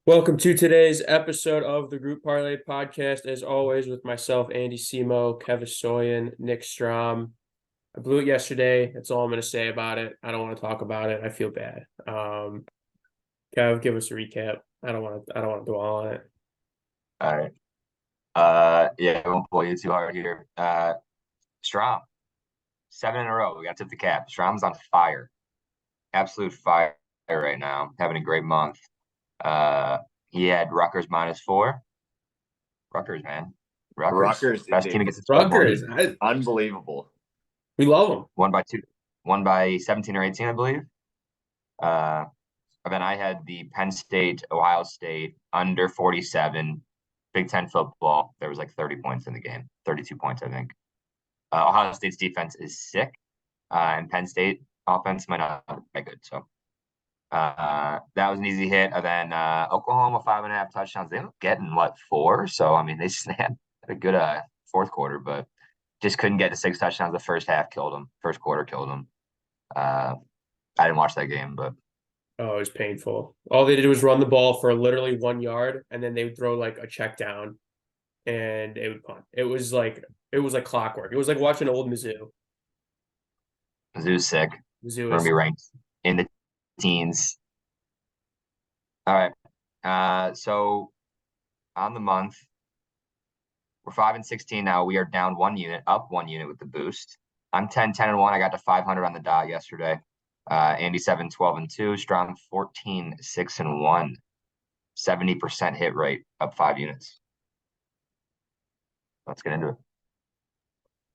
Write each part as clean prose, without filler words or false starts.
Welcome to today's episode of the Group Parlay podcast. As always, with myself, Andy Semo, Kevin Soyan, Nick Strom. I blew it yesterday. That's all I'm going to say about it. I don't want to talk about it. I feel bad. Kev, give us a recap. I don't want to. I don't want to dwell on it. All right. Yeah, I won't pull you too hard here. Strom, 7 in a row. We got to tip the cap. Strom's on fire. Absolute fire right now. Having a great month. Uh, he had Rutgers -4. Rutgers, man. Rutgers. Rutgers is Best team against the spread in the Rutgers, league. unbelievable. we love them. Won by 2. Won by 17 or 18, I believe. Uh, and then I had the Penn State, Ohio State under 47. Big Ten football. There was like 30 points in the game. 32 points, I think. Ohio State's defense is sick, and Penn State offense might not be that good. So that was an easy hit. And then Oklahoma 5.5 touchdowns. They ended up getting what, 4? So I mean, they just had a good fourth quarter, but just couldn't get to 6 touchdowns. The first half killed them. First quarter killed them. I didn't watch that game, but Oh, it was painful. All they did was run the ball for literally 1 yard, and then they would throw like a check down, and it would punt. It was like clockwork. It was like watching old Mizzou. Mizzou's sick. Mizzou We're gonna is be ranked in the teens. All right. So on the month, we're 5-16 now. We are down 1 unit, up 1 unit with the boost. I'm 10-10-1. I got to 500 on the dot yesterday. Andy 7-12-2. Strong 14-6-1. 70% hit rate, up 5 units. Let's get into it.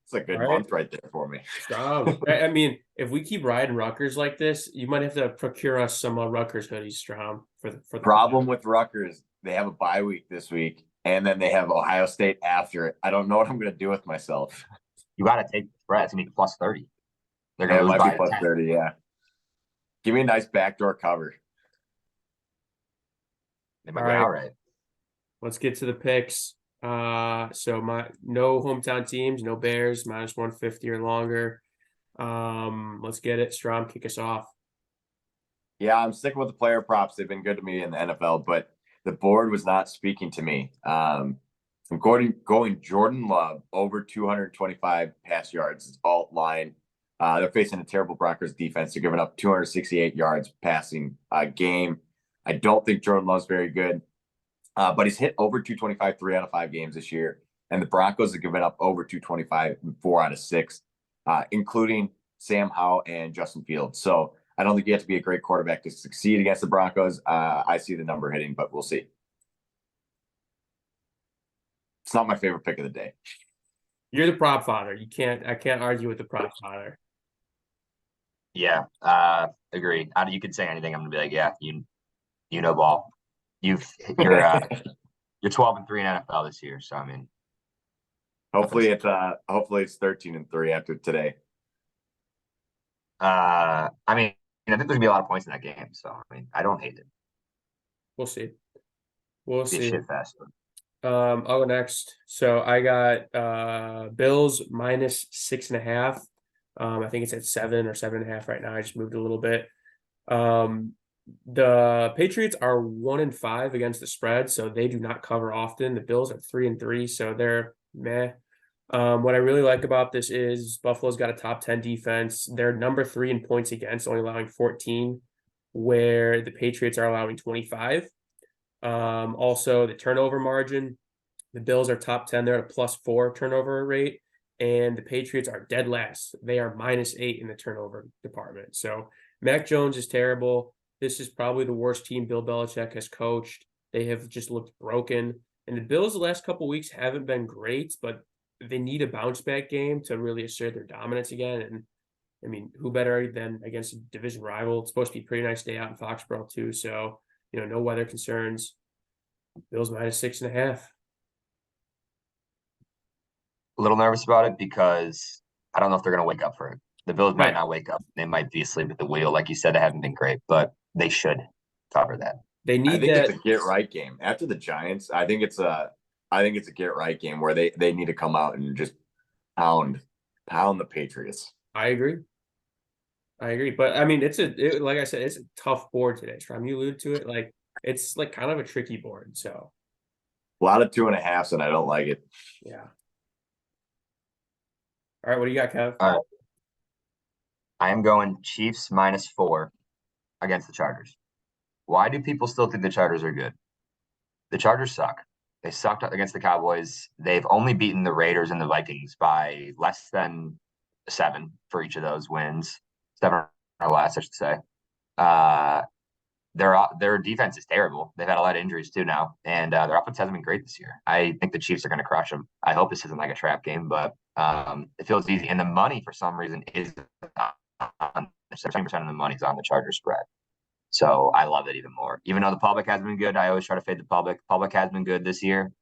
It's a good All right. month right there for me. Strong. I mean, if we keep riding Rutgers like this, you might have to procure us some Rutgers hoodies, Strom, for the Problem with Rutgers, they have a bye week this week, and then they have Ohio State after it. I don't know what I'm going to do with myself. You got to take the spread. It's going to be plus 30. They're Yeah, going it to lose might by be plus 10. 30, yeah. Give me a nice backdoor cover. They might All be right. all right. Let's get to the picks. So my no hometown teams, no Bears, -150 or longer. Let's get it. Strom, kick us off. Yeah, I'm sticking with the player props. They've been good to me in the NFL, but the board was not speaking to me. I'm going Jordan Love over 225 pass yards. It's alt line. They're facing a terrible Broncos defense. They're giving up 268 yards passing game. I don't think Jordan Love's very good, but he's hit over 225 3 out of 5 games this year. And the Broncos have given up over 225 in 4 out of 6, including Sam Howell and Justin Fields. So I don't think you have to be a great quarterback to succeed against the Broncos. I see the number hitting, but we'll see. It's not my favorite pick of the day. You're the prop father. I can't argue with the prop father. Yeah, agree. You could say anything. I'm gonna be like, yeah, you know ball. You're 12-3 in NFL this year. So I mean, hopefully it's 13-3 after today. I mean, I think there's gonna be a lot of points in that game. So I mean, I don't hate it. We'll see. We'll Be a see. shit fest. I'll go next. So I got Bills -6.5. I think it's at 7 or 7.5 right now. I just moved a little bit. The Patriots are 1-5 against the spread, so they do not cover often. The Bills are 3-3, so they're meh. What I really like about this is Buffalo's got a top 10 defense. They're number 3 in points against, only allowing 14, where the Patriots are allowing 25. Also, the turnover margin, the Bills are top 10. They're at a +4 turnover rate, and the Patriots are dead last. They are -8 in the turnover department. So Mac Jones is terrible. This is probably the worst team Bill Belichick has coached. They have just looked broken. And the Bills the last couple weeks haven't been great, but they need a bounce back game to really assert their dominance again. And I mean, who better than against a division rival? It's supposed to be a pretty nice day out in Foxborough too. So, no weather concerns. Bills -6.5. A little nervous about it because I don't know if they're gonna wake up for it. The Bills might Right. not wake up. They might be asleep at the wheel, like you said. They haven't been great, but they should cover that. They I need think that. it's a get right game. After the Giants, I think it's a get right game where they need to come out and just pound the Patriots. I agree. But I mean, like I said, it's a tough board today. Strom, you alluded to it. Like It's like kind of a tricky board. So A lot of 2.5s, and I don't like it. yeah. All right, what do you got, Kev? All right. I am going Chiefs -4 against the Chargers. Why do people still think the Chargers are good? The Chargers suck. They sucked against the Cowboys. They've only beaten the Raiders and the Vikings by less than 7 for each of those wins. 7 or less, I should say. Their defense is terrible. They've had a lot of injuries too now, and their offense hasn't been great this year. I think the Chiefs are going to crush them. I hope this isn't like a trap game, but it feels easy. And the money, for some reason, is on 70% of the money is on the Chargers spread. So I love it even more. Even though the public has been good, I always try to fade the public. Public has been good this year.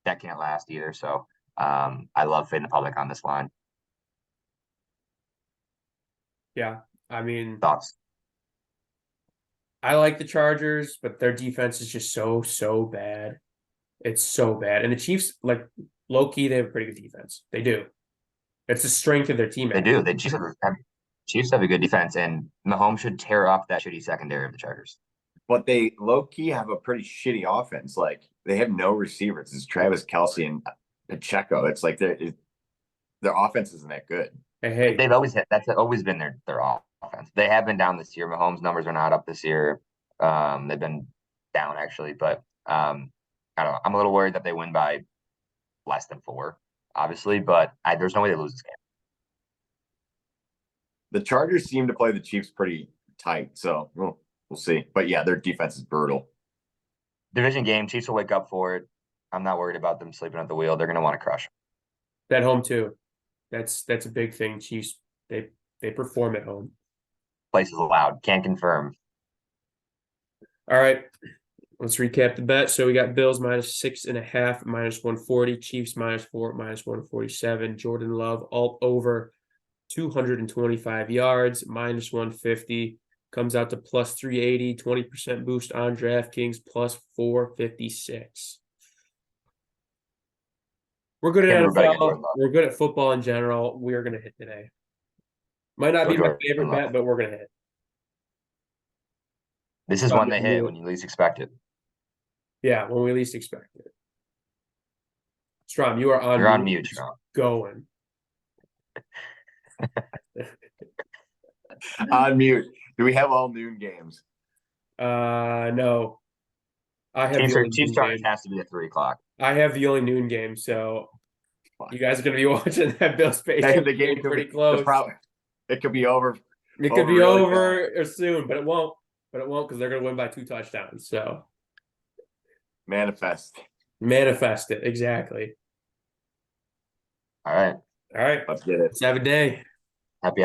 That can't last either. So I love fading the public on this line. Yeah, I mean, Thoughts? I like the Chargers, but their defense is just so bad. It's so bad. And the Chiefs, like low key, they have a pretty good defense. They do. It's the strength of their team. They do. The Chiefs have a good defense, and Mahomes should tear up that shitty secondary of the Chargers. But they low key have a pretty shitty offense. Like they have no receivers. It's Travis Kelce and Pacheco. It's like their offense isn't that good. Hey, They've always had that's always been their offense. They have been down this year. Mahomes' numbers are not up this year. They've been down actually, but I don't know. I'm a little worried that they win by less than 4, obviously, but there's no way they lose this game. The Chargers seem to play the Chiefs pretty tight, so we'll see. But yeah, their defense is brutal. Division game, Chiefs will wake up for it. I'm not worried about them sleeping at the wheel. They're going to want to crush. at home too. That's a big thing. Chiefs, they perform at home. Place is loud. Can't confirm. All right. Let's recap the bet. So we got Bills -6.5, -140, Chiefs -4, -147, Jordan Love all over 225 yards, -150, comes out to +380, 20% boost on DraftKings, +456. We're good at NFL. We're good at football in general. We are going to hit today. Might not be my favorite bet, but we're going to hit. This is when they hit, when you least expect it. Yeah, when we least expect it. Strom, you are on. You're on mute, Strom. Going. On mute. Do we have all noon games? No. I have Chiefs Chargers has to be at 3:00. I have the only noon game, so you guys are gonna be watching that Bills Patriots the game pretty close. It could be over. It could be over or soon, but it won't. But it won't because they're gonna win by 2 touchdowns. So manifest it exactly. All right. Let's get it. Let's have a day.